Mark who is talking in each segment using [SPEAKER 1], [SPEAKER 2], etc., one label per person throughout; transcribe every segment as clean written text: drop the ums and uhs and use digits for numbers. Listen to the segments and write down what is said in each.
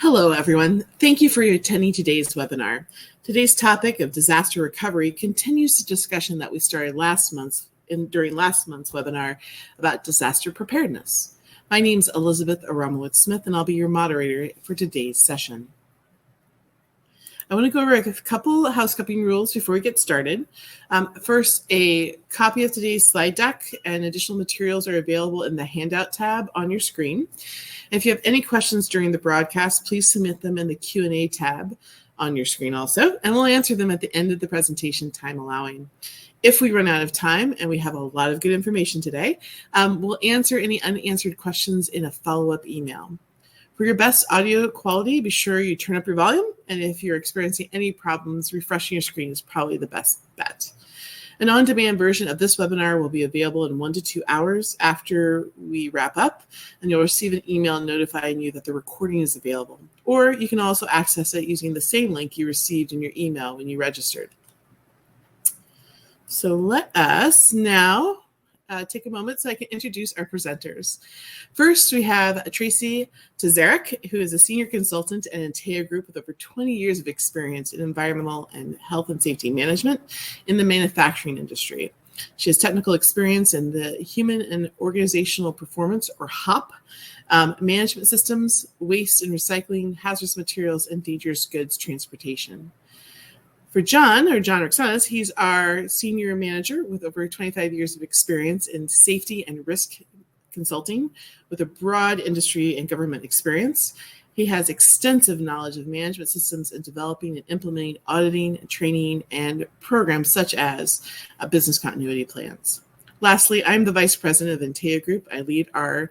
[SPEAKER 1] Hello, everyone. Thank you for attending today's webinar. Today's topic of disaster recovery continues the discussion that we started during last month's webinar about disaster preparedness. My name is Elizabeth Aramowitz-Smith, and I'll be your moderator for today's session. I want to go over a couple of housekeeping rules before we get started. First, a copy of today's slide deck and additional materials are available in the handout tab on your screen. If you have any questions during the broadcast, please submit them in the Q&A tab on your screen also, and we'll answer them at the end of the presentation, time allowing. If we run out of time, and we have a lot of good information today, we'll answer any unanswered questions in a follow-up email. For your best audio quality, be sure you turn up your volume, and if you're experiencing any problems, refreshing your screen is probably the best bet. An on-demand version of this webinar will be available in 1 to 2 hours after we wrap up, and you'll receive an email notifying you that the recording is available. Or you can also access it using the same link you received in your email when you registered. So let us now take a moment so I can introduce our presenters. First, we have Tracy Tazarek, who is a senior consultant at Antea Group with over 20 years of experience in environmental and health and safety management in the manufacturing industry. She has technical experience in the human and organizational performance, or HOP, management systems, waste and recycling, hazardous materials, and dangerous goods transportation. For John Roxanas, he's our senior manager with over 25 years of experience in safety and risk consulting with a broad industry and government experience. He has extensive knowledge of management systems and developing and implementing auditing, training, and programs such as business continuity plans. Lastly, I'm the vice president of Antea Group. I lead our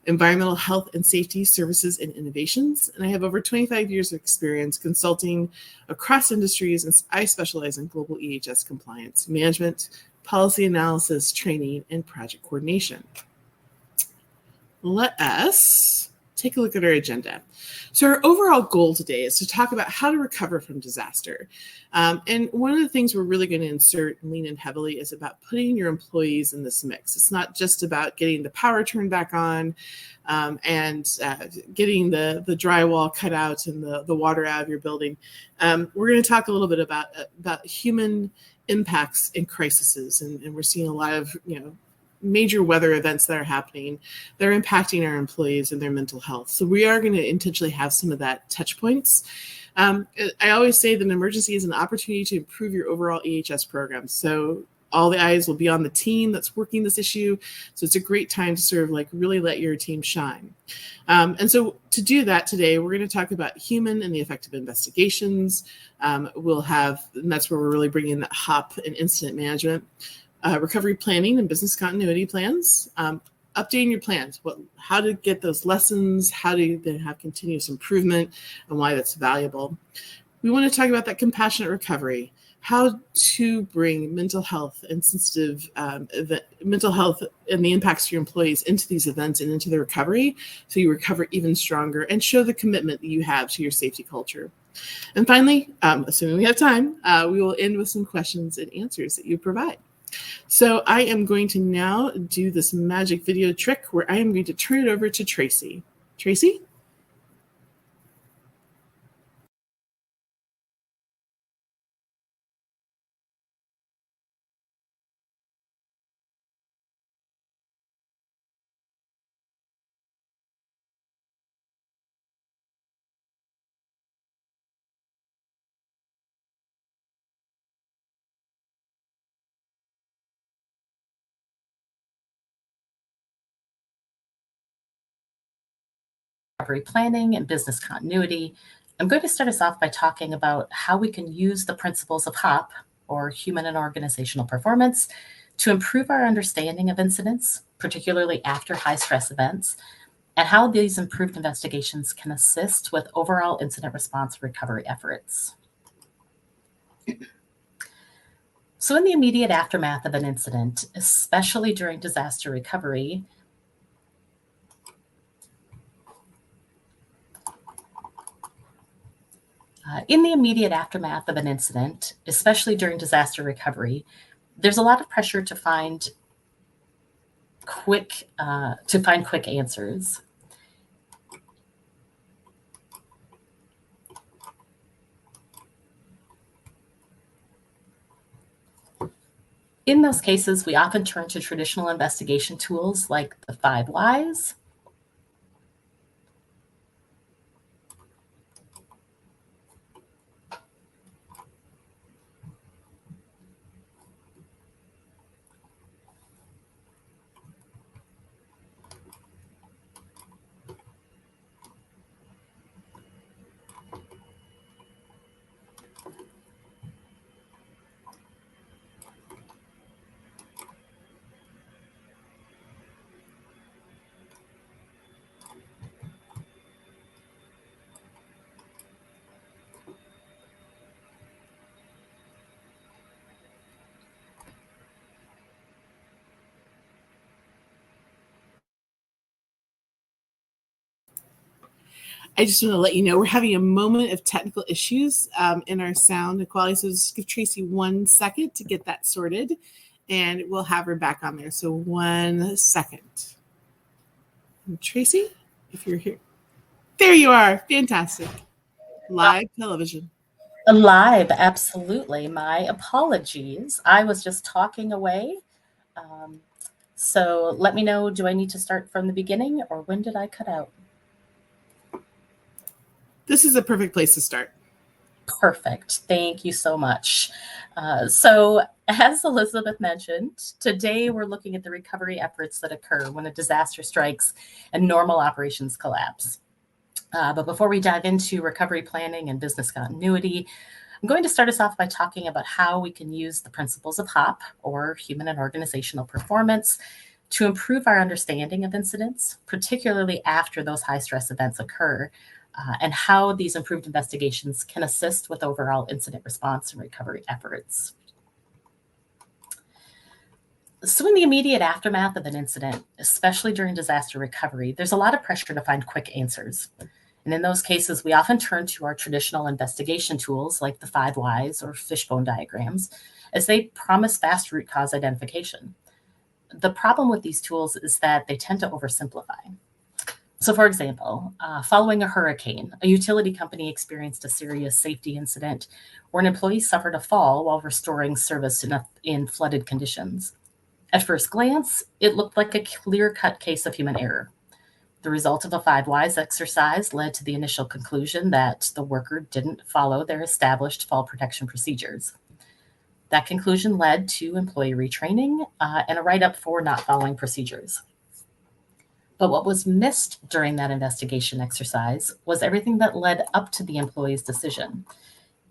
[SPEAKER 1] environmental health and safety services and innovations, and I have over 25 years of experience consulting across industries, and I specialize in global EHS compliance, management, policy analysis, training, and project coordination. Let us take a look at our agenda. So our overall goal today is to talk about how to recover from disaster. And one of the things we're really going to insert and lean in heavily is about putting your employees in this mix. It's not just about getting the power turned back on and getting the drywall cut out and the water out of your building. We're going to talk a little bit about human impacts in crises. And we're seeing a lot of, major weather events that are happening. They're impacting our employees and their mental health. So we are going to intentionally have some of that touch points. I always say that an emergency is an opportunity to improve your overall EHS program. So all the eyes will be on the team that's working this issue. So it's a great time to sort of really let your team shine. And so to do that today, we're going to talk about human and the effective investigations. And that's where we're really bringing in that HOP and incident management. Recovery planning and business continuity plans, updating your plans, how to get those lessons, how to then have continuous improvement, and why that's valuable. We want to talk about that compassionate recovery, how to bring mental health and sensitive mental health and the impacts to your employees into these events and into the recovery, so you recover even stronger and show the commitment that you have to your safety culture. And finally, assuming we have time, we will end with some questions and answers that you provide. So I am going to now do this magic video trick where I am going to turn it over to Tracy. Tracy?
[SPEAKER 2] Recovery planning and business continuity. I'm going to start us off by talking about how we can use the principles of HOP, or human and organizational performance, to improve our understanding of incidents, particularly after high stress events, and how these improved investigations can assist with overall incident response recovery efforts. So in the immediate aftermath of an incident, especially during disaster recovery, there's a lot of pressure to find quick answers. In those cases, we often turn to traditional investigation tools like the 5 Whys.
[SPEAKER 1] I just want to let you know we're having a moment of technical issues in our sound quality. So just give Tracy 1 second to get that sorted, and we'll have her back on there. So 1 second. And Tracy, if you're here. There you are. Fantastic. Live television.
[SPEAKER 2] Live, absolutely. My apologies. I was just talking away. So let me know, do I need to start from the beginning or when did I cut out?
[SPEAKER 1] This is a perfect place to start.
[SPEAKER 2] Perfect. Thank you so much. So as Elizabeth mentioned, today we're looking at the recovery efforts that occur when a disaster strikes and normal operations collapse. But before we dive into recovery planning and business continuity, I'm going to start us off by talking about how we can use the principles of HOP, or human and organizational performance, to improve our understanding of incidents, particularly after those high stress events occur, and how these improved investigations can assist with overall incident response and recovery efforts. So in the immediate aftermath of an incident, especially during disaster recovery, there's a lot of pressure to find quick answers. And in those cases, we often turn to our traditional investigation tools like the 5 Whys or fishbone diagrams, as they promise fast root cause identification. The problem with these tools is that they tend to oversimplify. So for example, following a hurricane, a utility company experienced a serious safety incident where an employee suffered a fall while restoring service in flooded conditions. At first glance, it looked like a clear-cut case of human error. The result of a 5 Whys exercise led to the initial conclusion that the worker didn't follow their established fall protection procedures. That conclusion led to employee retraining and a write-up for not following procedures. But what was missed during that investigation exercise was everything that led up to the employee's decision,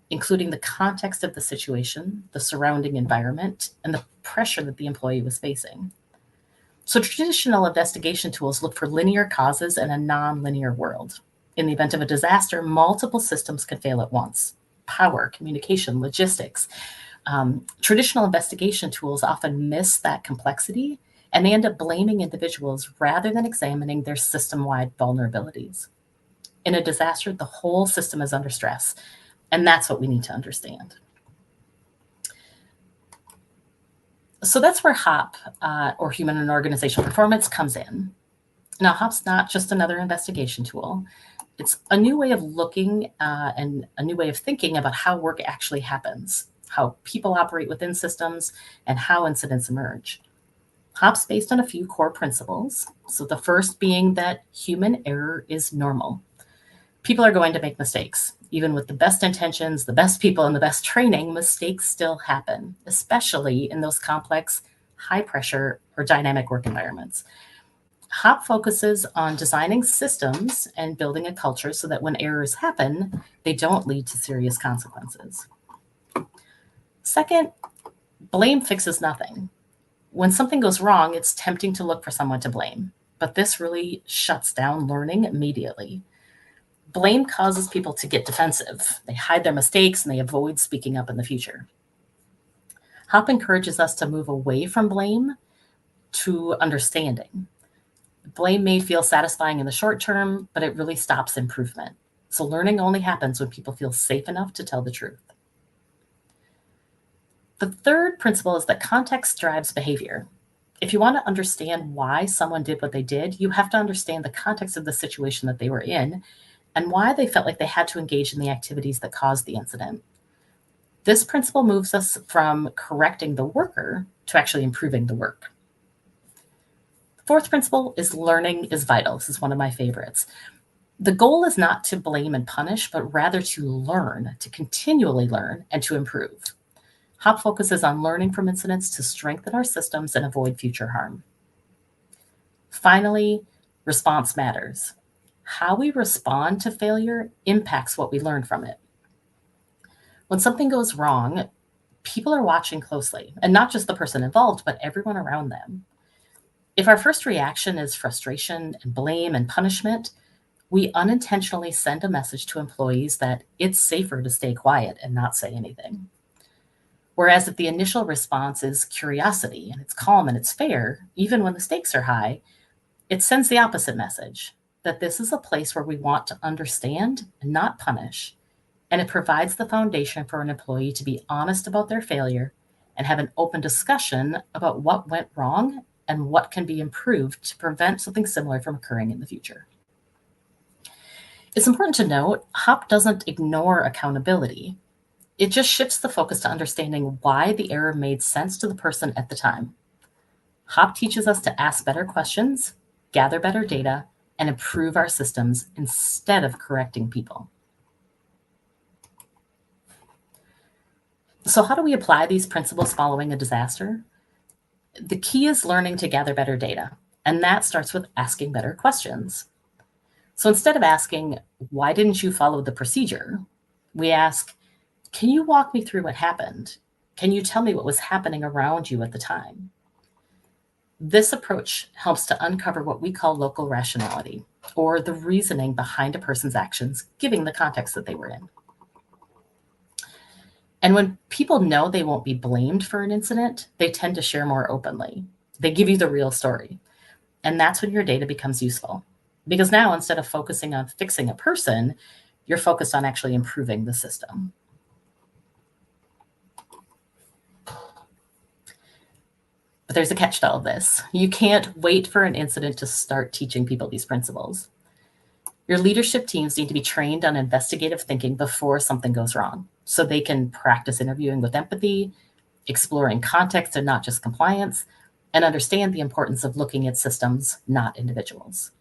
[SPEAKER 2] including the context of the situation, the surrounding environment, and the pressure that the employee was facing. So traditional investigation tools look for linear causes in a non-linear world. In the event of a disaster, multiple systems could fail at once: power, communication, logistics. Traditional investigation tools often miss that complexity, and they end up blaming individuals rather than examining their system-wide vulnerabilities. In a disaster, the whole system is under stress, and that's what we need to understand. So that's where HOP, or human and organizational performance, comes in. Now, HOP's not just another investigation tool. It's a new way of looking and a new way of thinking about how work actually happens, how people operate within systems, and how incidents emerge. HOP's based on a few core principles. So the first being that human error is normal. People are going to make mistakes. Even with the best intentions, the best people, and the best training, mistakes still happen, especially in those complex, high-pressure, or dynamic work environments. HOP focuses on designing systems and building a culture so that when errors happen, they don't lead to serious consequences. Second, blame fixes nothing. When something goes wrong, it's tempting to look for someone to blame, but this really shuts down learning immediately. Blame causes people to get defensive. They hide their mistakes and they avoid speaking up in the future. HOP encourages us to move away from blame to understanding. Blame may feel satisfying in the short term, but it really stops improvement. So learning only happens when people feel safe enough to tell the truth. The third principle is that context drives behavior. If you want to understand why someone did what they did, you have to understand the context of the situation that they were in and why they felt like they had to engage in the activities that caused the incident. This principle moves us from correcting the worker to actually improving the work. Fourth principle is learning is vital. This is one of my favorites. The goal is not to blame and punish, but rather to learn, to continually learn and to improve. HOP focuses on learning from incidents to strengthen our systems and avoid future harm. Finally, response matters. How we respond to failure impacts what we learn from it. When something goes wrong, people are watching closely, and not just the person involved, but everyone around them. If our first reaction is frustration and blame and punishment, we unintentionally send a message to employees that it's safer to stay quiet and not say anything. Whereas if the initial response is curiosity and it's calm and it's fair, even when the stakes are high, it sends the opposite message, that this is a place where we want to understand and not punish. And it provides the foundation for an employee to be honest about their failure and have an open discussion about what went wrong and what can be improved to prevent something similar from occurring in the future. It's important to note, HOP doesn't ignore accountability. It just shifts the focus to understanding why the error made sense to the person at the time. HOP teaches us to ask better questions, gather better data, and improve our systems instead of correcting people. So how do we apply these principles following a disaster? The key is learning to gather better data, and that starts with asking better questions. So instead of asking, why didn't you follow the procedure? We ask, can you walk me through what happened? Can you tell me what was happening around you at the time? This approach helps to uncover what we call local rationality, or the reasoning behind a person's actions, given the context that they were in. And when people know they won't be blamed for an incident, they tend to share more openly. They give you the real story. And that's when your data becomes useful. Because now, instead of focusing on fixing a person, you're focused on actually improving the system. But there's a catch to all of this. You can't wait for an incident to start teaching people these principles. Your leadership teams need to be trained on investigative thinking before something goes wrong, so they can practice interviewing with empathy, exploring context and not just compliance, and understand the importance of looking at systems, not individuals.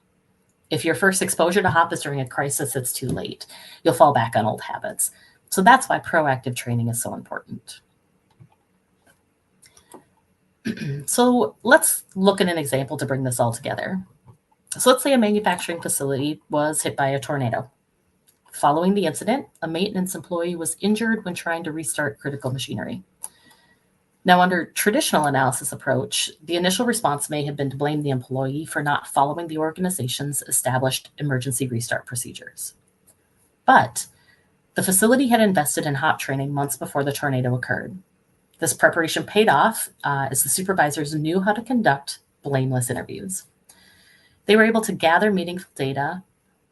[SPEAKER 2] If your first exposure to HOP is during a crisis, it's too late. You'll fall back on old habits. So that's why proactive training is so important. So let's look at an example to bring this all together. So let's say a manufacturing facility was hit by a tornado. Following the incident, a maintenance employee was injured when trying to restart critical machinery. Now, under traditional analysis approach, the initial response may have been to blame the employee for not following the organization's established emergency restart procedures. But the facility had invested in HOP training months before the tornado occurred. This preparation paid off as the supervisors knew how to conduct blameless interviews. They were able to gather meaningful data,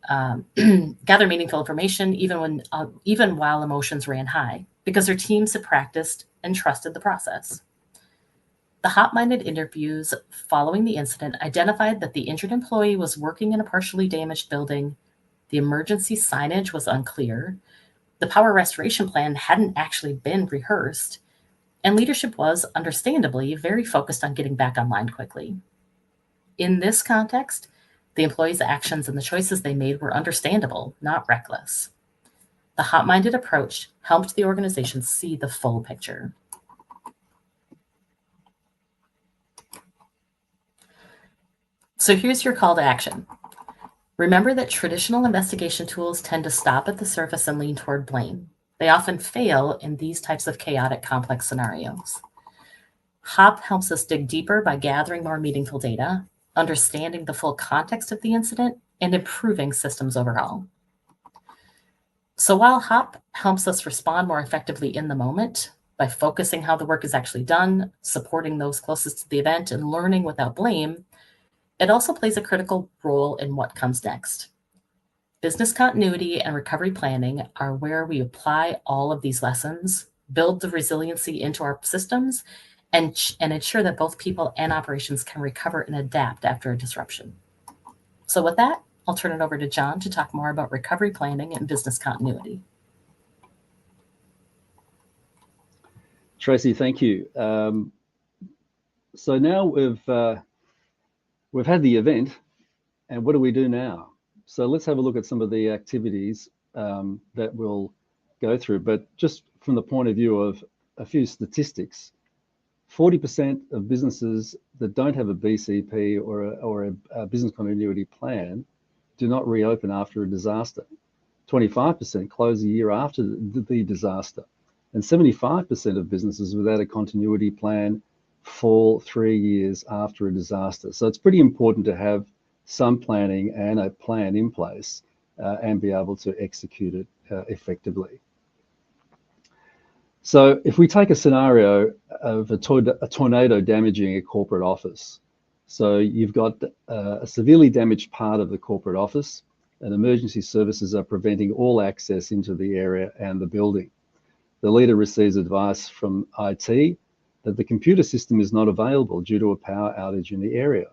[SPEAKER 2] gather meaningful information, even while emotions ran high, because their teams had practiced and trusted the process. The HOP-minded interviews following the incident identified that the injured employee was working in a partially damaged building, the emergency signage was unclear, the power restoration plan hadn't actually been rehearsed, and leadership was, understandably, very focused on getting back online quickly. In this context, the employees' actions and the choices they made were understandable, not reckless. The HOP-minded approach helped the organization see the full picture. So here's your call to action. Remember that traditional investigation tools tend to stop at the surface and lean toward blame. They often fail in these types of chaotic, complex scenarios. HOP helps us dig deeper by gathering more meaningful data, understanding the full context of the incident, and improving systems overall. So while HOP helps us respond more effectively in the moment by focusing how the work is actually done, supporting those closest to the event, and learning without blame, it also plays a critical role in what comes next. Business continuity and recovery planning are where we apply all of these lessons, build the resiliency into our systems, and ensure that both people and operations can recover and adapt after a disruption. So with that, I'll turn it over to John to talk more about recovery planning and business continuity.
[SPEAKER 3] Tracy, thank you. So now we've had the event, and what do we do now? So let's have a look at some of the activities that we'll go through. But just from the point of view of a few statistics, 40% of businesses that don't have a BCP or a business continuity plan do not reopen after a disaster. 25% close a year after the disaster. And 75% of businesses without a continuity plan fall 3 years after a disaster. So it's pretty important to have some planning and a plan in place and be able to execute it effectively. So if we take a scenario of a tornado damaging a corporate office, so you've got a severely damaged part of the corporate office, and emergency services are preventing all access into the area and the building. The leader receives advice from IT that the computer system is not available due to a power outage in the area.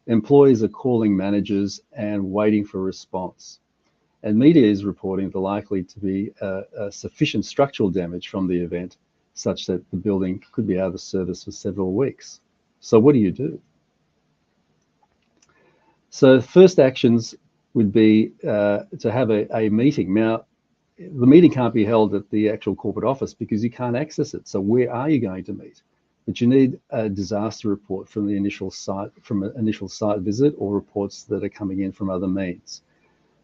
[SPEAKER 3] Employees are calling managers and waiting for a response. And media is reporting the likely to be a sufficient structural damage from the event, such that the building could be out of service for several weeks. So what do you do? So first actions would be to have a meeting. Now, the meeting can't be held at the actual corporate office because you can't access it. So where are you going to meet? But you need a disaster report from the initial site, from an initial site visit, or reports that are coming in from other means.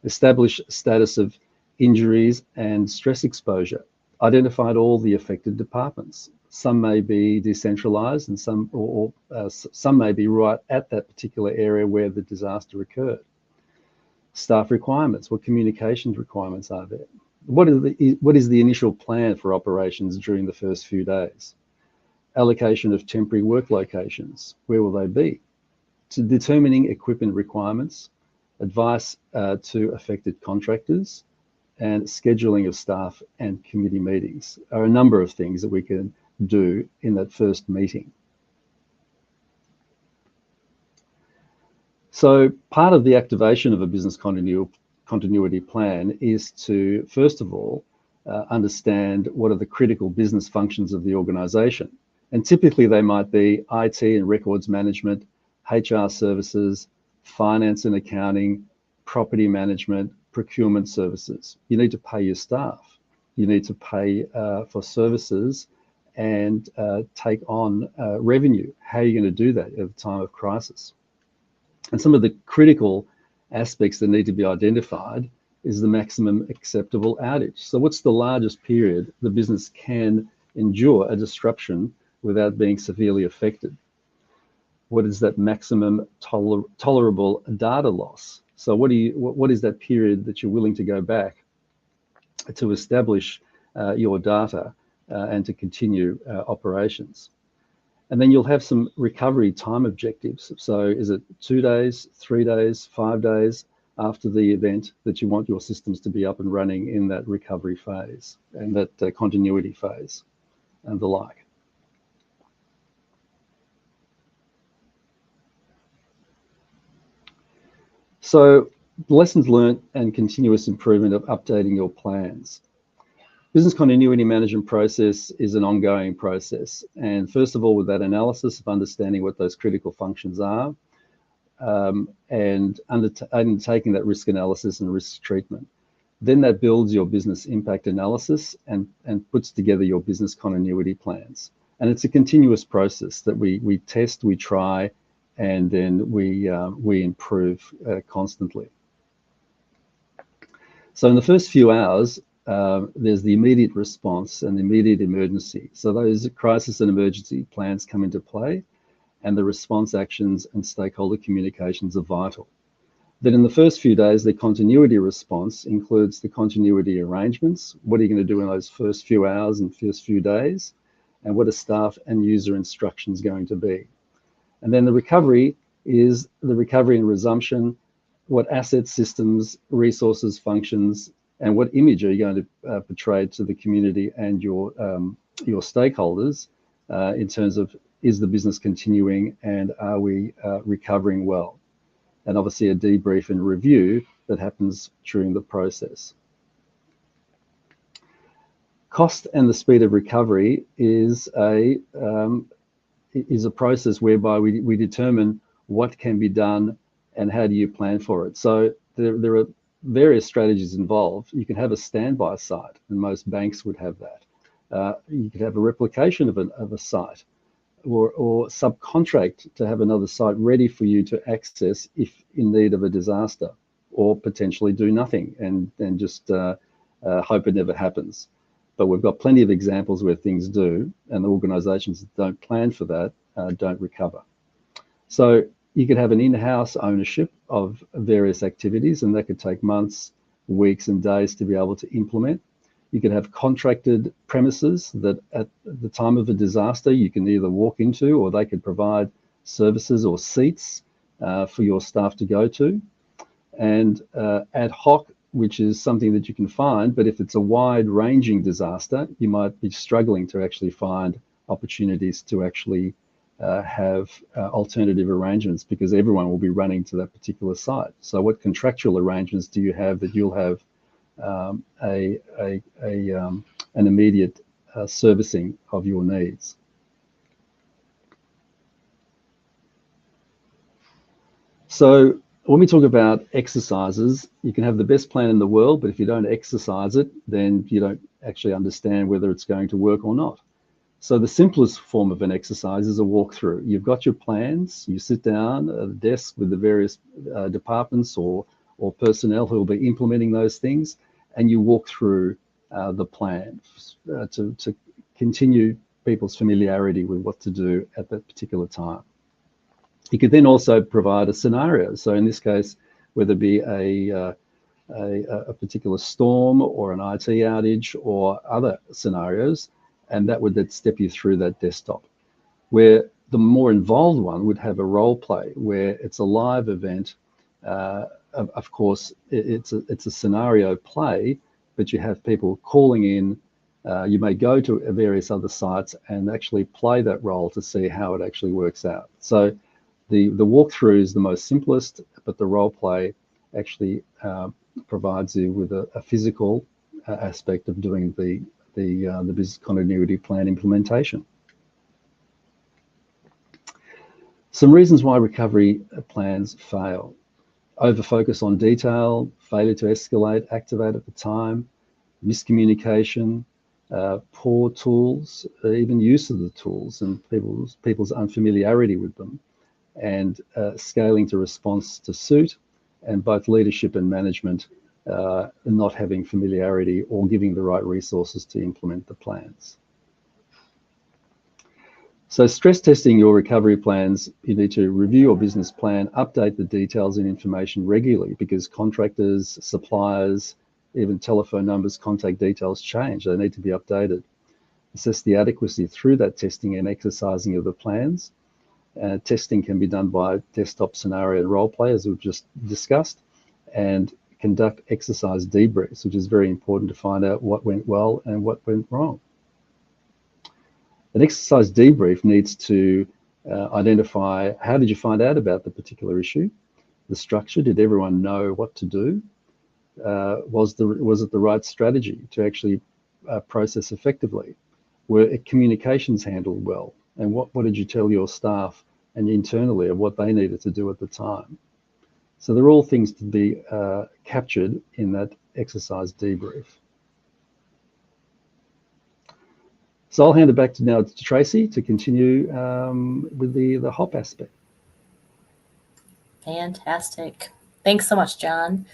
[SPEAKER 3] Establish status of injuries and stress exposure. Identified all the affected departments. Some may be decentralized and some may be right at that particular area where the disaster occurred. Staff requirements. What communications requirements are there? What is the initial plan for operations during the first few days? Allocation of temporary work locations. Where will they be? To determining equipment requirements, advice to affected contractors, and scheduling of staff and committee meetings are a number of things that we can do in that first meeting. So part of the activation of a business continuity plan is to, first of all, understand what are the critical business functions of the organization. And typically they might be IT and records management, HR services, finance and accounting, property management, procurement services. You need to pay your staff. You need to pay for services and take on revenue. How are you going to do that at a time of crisis? And some of the critical aspects that need to be identified is the maximum acceptable outage. So what's the largest period the business can endure a disruption without being severely affected? What is that maximum tolerable data loss? So what is that period that you're willing to go back to establish your data and to continue operations? And then you'll have some recovery time objectives. So is it 2 days, 3 days, 5 days after the event that you want your systems to be up and running in that recovery phase and that continuity phase and the like? So lessons learned and continuous improvement of updating your plans. Business continuity management process is an ongoing process. And first of all, with that analysis of understanding what those critical functions are and undertaking that risk analysis and risk treatment. Then that builds your business impact analysis and puts together your business continuity plans. And it's a continuous process that we test, we try, and then we improve constantly. So in the first few hours, there's the immediate response and the immediate emergency. So those crisis and emergency plans come into play, and the response actions and stakeholder communications are vital. Then in the first few days, the continuity response includes the continuity arrangements. What are you going to do in those first few hours and first few days? And what are staff and user instructions going to be? And then the recovery is the recovery and resumption. What assets, systems, resources, functions, and what image are you going to portray to the community and your stakeholders in terms of, is the business continuing and are we recovering well? And obviously a debrief and review that happens during the process. Cost and the speed of recovery is a is a process whereby we determine what can be done and how do you plan for it. So there are various strategies involved. You can have a standby site, and most banks would have that. You could have a replication of a site, or subcontract to have another site ready for you to access if in need of a disaster, or potentially do nothing and just hope it never happens. But we've got plenty of examples where things do, and the organisations that don't plan for that don't recover. So you could have an in-house ownership of various activities, and that could take months, weeks and days to be able to implement. You could have contracted premises that at the time of a disaster you can either walk into, or they could provide services or seats for your staff to go to. And ad hoc, which is something that you can find, but if it's a wide-ranging disaster, you might be struggling to actually find opportunities to actually have alternative arrangements, because everyone will be running to that particular site. So what contractual arrangements do you have that you'll have an immediate servicing of your needs? So when we talk about exercises, you can have the best plan in the world, but if you don't exercise it, then you don't actually understand whether it's going to work or not. So the simplest form of an exercise is a walkthrough. You've got your plans, you sit down at a desk with the various departments or personnel who will be implementing those things, and you walk through the plan to continue people's familiarity with what to do at that particular time. You could then also provide a scenario. So in this case, whether it be a particular storm or an IT outage or other scenarios, and that would then step you through that desktop. Where the more involved one would have a role play, where it's a live event. Of course, it's a scenario play, but you have people calling in. You may go to various other sites and actually play that role to see how it actually works out. So the walkthrough is the most simplest, but the role play actually provides you with a physical aspect of doing the business continuity plan implementation. Some reasons why recovery plans fail: over-focus on detail, failure to escalate, activate at the time, miscommunication, poor tools, even use of the tools and people's unfamiliarity with them, and scaling to response to suit, and both leadership and management not having familiarity or giving the right resources to implement the plans. So stress testing your recovery plans, you need to review your business plan, update the details and information regularly, because contractors, suppliers, even telephone numbers, contact details change. They need to be updated. Assess the adequacy through that testing and exercising of the plans. Testing can be done by desktop scenario and role play, as we've just discussed, and conduct exercise debriefs, which is very important to find out what went well and what went wrong. An exercise debrief needs to identify, how did you find out about the particular issue? The structure, did everyone know what to do? Was it the right strategy to actually process effectively? Were communications handled well? And what did you tell your staff and internally of what they needed to do at the time? So they're all things to be captured in that exercise debrief. So I'll hand it back now to Tracy to continue with the HOP aspect.
[SPEAKER 2] Fantastic. Thanks so much, John.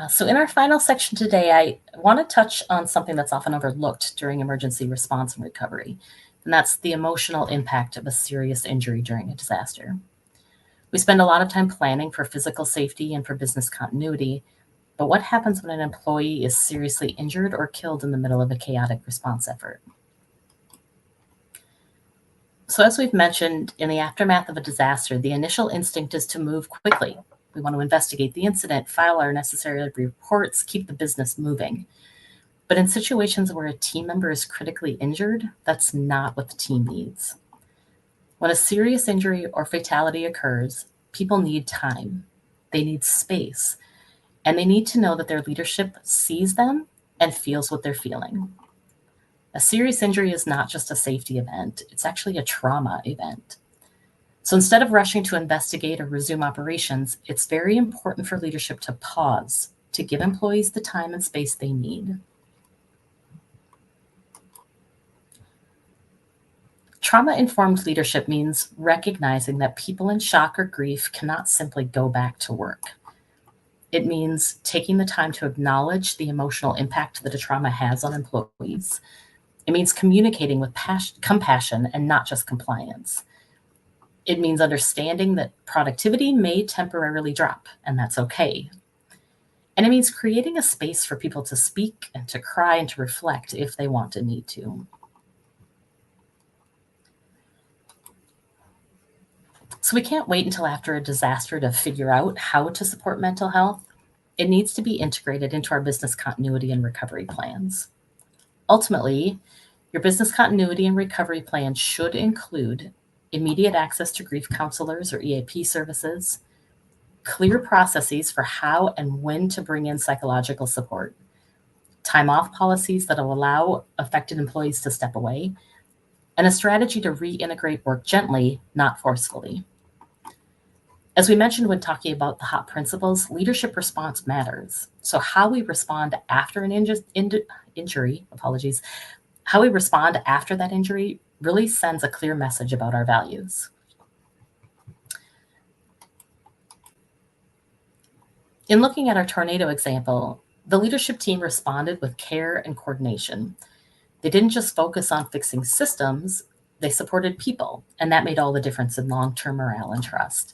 [SPEAKER 2] So in our final section today, I want to touch on something that's often overlooked during emergency response and recovery, and that's the emotional impact of a serious injury during a disaster. We spend a lot of time planning for physical safety and for business continuity, but what happens when an employee is seriously injured or killed in the middle of a chaotic response effort? So as we've mentioned, in the aftermath of a disaster, the initial instinct is to move quickly. We want to investigate the incident, file our necessary reports, keep the business moving. But in situations where a team member is critically injured, that's not what the team needs. When a serious injury or fatality occurs, people need time, they need space, and they need to know that their leadership sees them and feels what they're feeling. A serious injury is not just a safety event, it's actually a trauma event. So instead of rushing to investigate or resume operations, it's very important for leadership to pause, to give employees the time and space they need. Trauma-informed leadership means recognizing that people in shock or grief cannot simply go back to work. It means taking the time to acknowledge the emotional impact that a trauma has on employees. It means communicating with compassion and not just compliance. It means understanding that productivity may temporarily drop, and that's okay. And it means creating a space for people to speak and to cry and to reflect if they want and need to. So we can't wait until after a disaster to figure out how to support mental health. It needs to be integrated into our business continuity and recovery plans. Ultimately, your business continuity and recovery plan should include immediate access to grief counselors or EAP services, clear processes for how and when to bring in psychological support, time off policies that will allow affected employees to step away, and a strategy to reintegrate work gently, not forcefully. As we mentioned when talking about the HOP principles, leadership response matters. So how we respond after an injury, how we respond after that injury really sends a clear message about our values. In looking at our tornado example, the leadership team responded with care and coordination. They didn't just focus on fixing systems, they supported people, and that made all the difference in long-term morale and trust.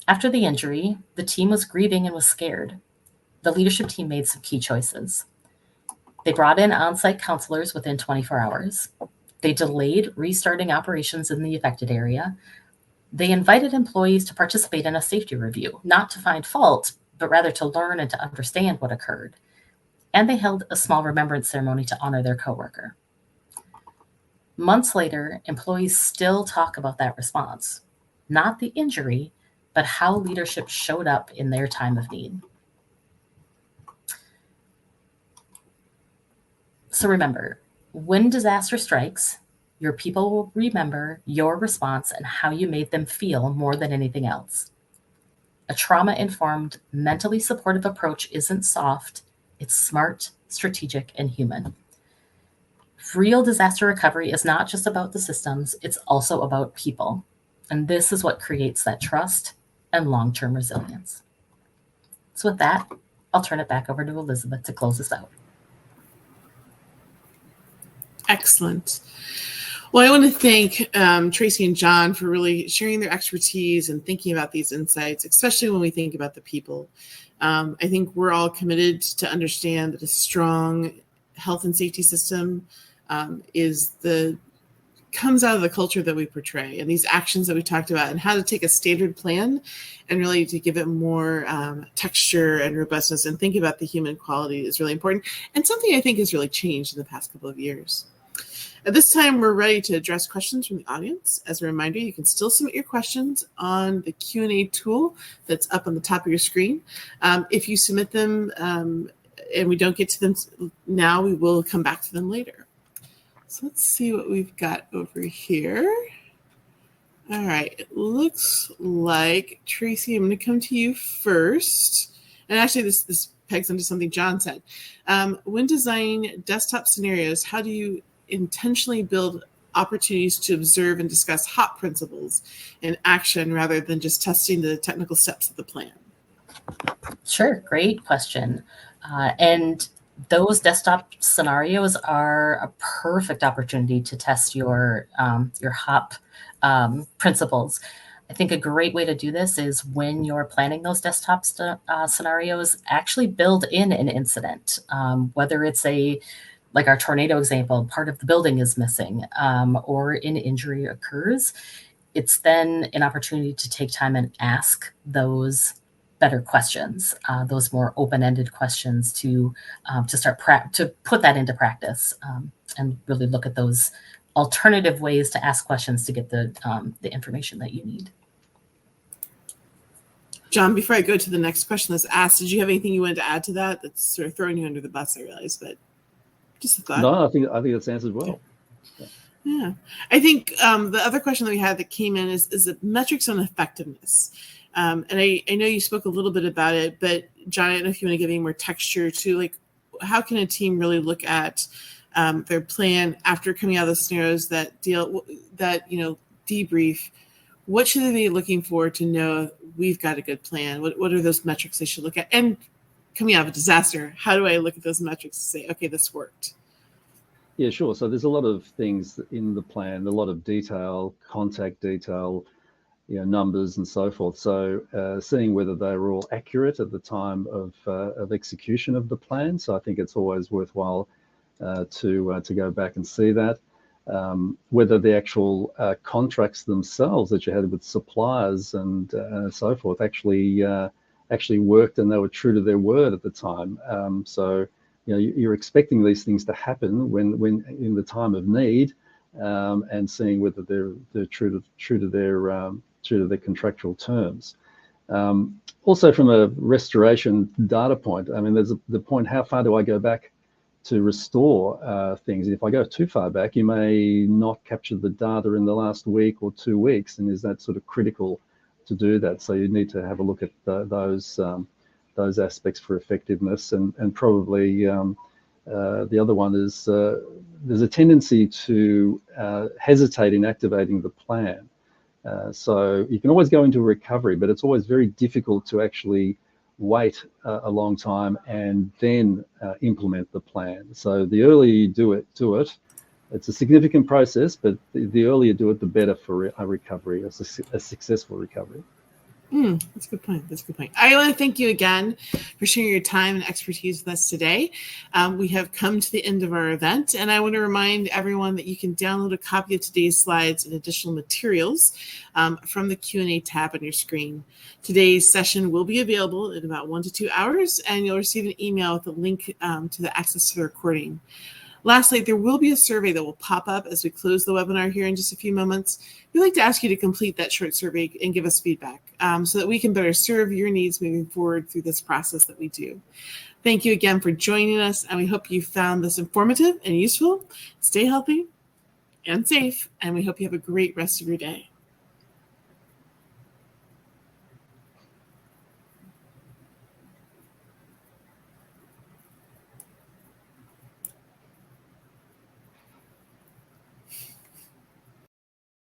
[SPEAKER 2] After the injury, the team was grieving and was scared. The leadership team made some key choices. They brought in on-site counselors within 24 hours. They delayed restarting operations in the affected area. They invited employees to participate in a safety review, not to find fault, but rather to learn and to understand what occurred. And they held a small remembrance ceremony to honor their coworker. Months later, employees still talk about that response, not the injury, but how leadership showed up in their time of need. So remember, when disaster strikes, your people will remember your response and how you made them feel more than anything else. A trauma-informed, mentally supportive approach isn't soft, it's smart, strategic, and human. Real disaster recovery is not just about the systems, it's also about people. And this is what creates that trust and long-term resilience. So with that, I'll turn it back over to Elizabeth to close us out.
[SPEAKER 1] Excellent. Well, I want to thank Tracy and John for really sharing their expertise and thinking about these insights, especially when we think about the people. I think we're all committed to understand that a strong health and safety system comes out of the culture that we portray, and these actions that we talked about, and how to take a standard plan and really to give it more texture and robustness and think about the human quality is really important, and something I think has really changed in the past couple of years. At this time, we're ready to address questions from the audience. As a reminder, you can still submit your questions on the Q&A tool that's up on the top of your screen. If you submit them and we don't get to them now, we will come back to them later. So let's see what we've got over here. All right, it looks like, Tracy, I'm going to come to you first. And actually, this pegs into something John said. When designing desktop scenarios, how do you intentionally build opportunities to observe and discuss HOP principles in action rather than just testing the technical steps of the plan?
[SPEAKER 2] Sure, great question. And those desktop scenarios are a perfect opportunity to test your HOP principles. I think a great way to do this is when you're planning those desktop scenarios, actually build in an incident, whether it's like our tornado example, part of the building is missing, or an injury occurs. It's then an opportunity to take time and ask those better questions, those more open-ended questions to start to put that into practice, and really look at those alternative ways to ask questions to get the information that you need.
[SPEAKER 1] John, before I go to the next question that's asked, did you have anything you wanted to add to that? That's sort of throwing you under the bus, I realize, but. Just a thought.
[SPEAKER 3] No, I think it's answered well.
[SPEAKER 1] Yeah. I think the other question that we had that came in is the metrics on effectiveness. And I know you spoke a little bit about it, but John, I don't know if you want to give any more texture to like, how can a team really look at their plan after coming out of the scenarios that debrief? What should they be looking for to know we've got a good plan? What are those metrics they should look at? And coming out of a disaster, how do I look at those metrics and say, okay, this worked?
[SPEAKER 3] Yeah, sure. So there's a lot of things in the plan, a lot of detail, contact detail, numbers and so forth. So seeing whether they were all accurate at the time of execution of the plan. So I think it's always worthwhile to go back and see that. Whether the actual contracts themselves that you had with suppliers and so forth actually worked and they were true to their word at the time. So you're expecting these things to happen when in the time of need, and seeing whether they're true to their contractual terms. Also, from a restoration data point, I mean, there's the point: how far do I go back to restore things? If I go too far back, you may not capture the data in the last week or 2 weeks, and is that sort of critical to do that? So you need to have a look at those aspects for effectiveness, and probably the other one is there's a tendency to hesitate in activating the plan. So you can always go into recovery, but it's always very difficult to actually wait a long time and then implement the plan. So the earlier you do it, it's a significant process, but the earlier you do it, the better for a recovery, a successful recovery.
[SPEAKER 1] That's a good point. I want to thank you again for sharing your time and expertise with us today. We have come to the end of our event, and I want to remind everyone that you can download a copy of today's slides and additional materials from the Q&A tab on your screen. Today's session will be available in about 1 to 2 hours, and you'll receive an email with a link to the access to the recording. Lastly, there will be a survey that will pop up as we close the webinar here in just a few moments. We'd like to ask you to complete that short survey and give us feedback so that we can better serve your needs moving forward through this process that we do. Thank you again for joining us, and we hope you found this informative and useful. Stay healthy and safe, and we hope you have a great rest of your day.